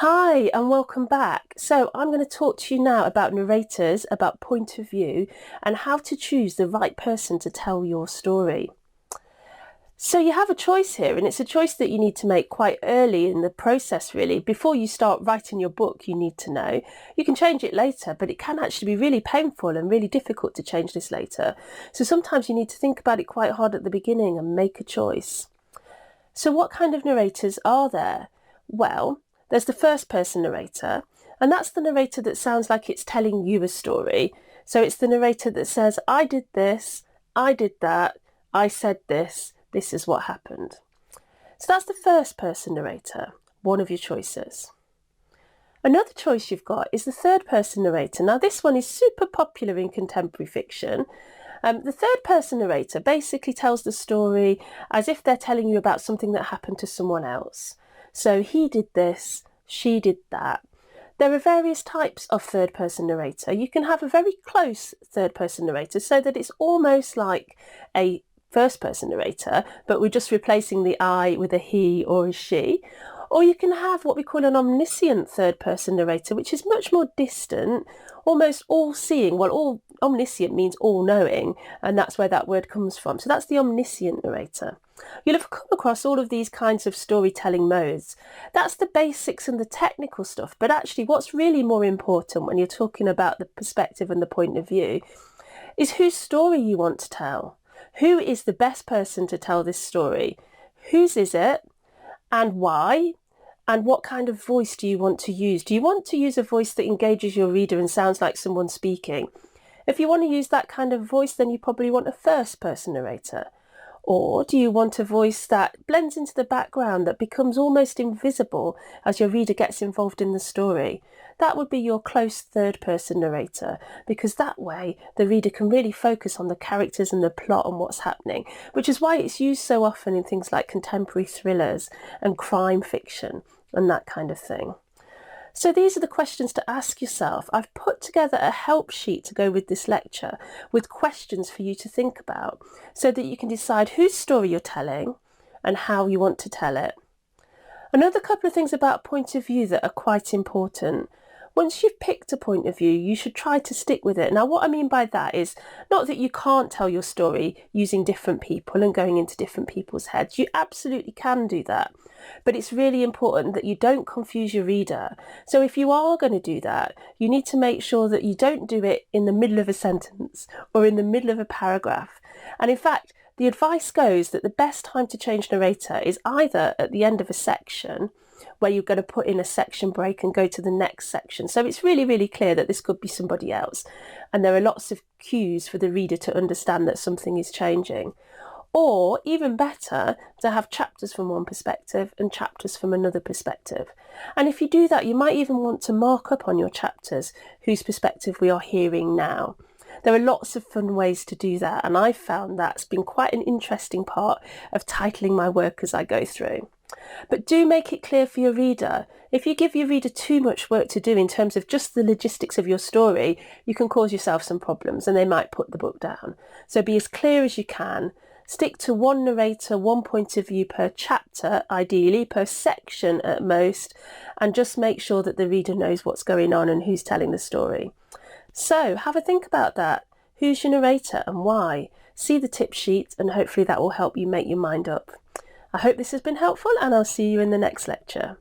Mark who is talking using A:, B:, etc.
A: Hi and welcome back. So I'm going to talk to you now about narrators, about point of view, and how to choose the right person to tell your story. So you have a choice here, and it's a choice that you need to make quite early in the process, really. Before you start writing your book, you need to know. You can change it later, but it can actually be really painful and really difficult to change this later. So sometimes you need to think about it quite hard at the beginning and make a choice. So what kind of narrators are there? Well, there's the first person narrator, and that's the narrator that sounds like it's telling you a story. So it's the narrator that says, I did this, I did that, I said this is what happened. So that's the first person narrator, one of your choices. Another choice you've got is the third person narrator. Now this one is super popular in contemporary fiction. The third person narrator basically tells the story as if they're telling you about something that happened to someone else. So he did this, she did that. There are various types of third person narrator. You can have a very close third person narrator so that it's almost like a first person narrator, but we're just replacing the I with a he or a she. Or you can have what we call an omniscient third person narrator, which is much more distant, almost all-seeing. Well, all omniscient means all-knowing, and that's where that word comes from. So that's the omniscient narrator. You'll have come across all of these kinds of storytelling modes. That's the basics and the technical stuff, but actually what's really more important when you're talking about the perspective and the point of view is whose story you want to tell. Who is the best person to tell this story? Whose is it? And why? And what kind of voice do you want to use? Do you want to use a voice that engages your reader and sounds like someone speaking? If you want to use that kind of voice, then you probably want a first person narrator. Or do you want a voice that blends into the background, that becomes almost invisible as your reader gets involved in the story? That would be your close third person narrator, because that way the reader can really focus on the characters and the plot and what's happening, which is why it's used so often in things like contemporary thrillers and crime fiction and that kind of thing. So these are the questions to ask yourself. I've put together a help sheet to go with this lecture with questions for you to think about so that you can decide whose story you're telling and how you want to tell it. Another couple of things about point of view that are quite important. Once you've picked a point of view, you should try to stick with it. Now, what I mean by that is not that you can't tell your story using different people and going into different people's heads. You absolutely can do that. But it's really important that you don't confuse your reader. So if you are going to do that, you need to make sure that you don't do it in the middle of a sentence or in the middle of a paragraph. And in fact, the advice goes that the best time to change narrator is either at the end of a section, where you're going to put in a section break and go to the next section. So it's really, really clear that this could be somebody else. And there are lots of cues for the reader to understand that something is changing. Or even better, to have chapters from one perspective and chapters from another perspective. And if you do that, you might even want to mark up on your chapters whose perspective we are hearing now. There are lots of fun ways to do that, and I've found that's been quite an interesting part of titling my work as I go through. But do make it clear for your reader. If you give your reader too much work to do in terms of just the logistics of your story, you can cause yourself some problems and they might put the book down. So be as clear as you can. Stick to one narrator, one point of view per chapter, ideally, per section at most, and just make sure that the reader knows what's going on and who's telling the story. So have a think about that. Who's your narrator and why? See the tip sheet and hopefully that will help you make your mind up. I hope this has been helpful and I'll see you in the next lecture.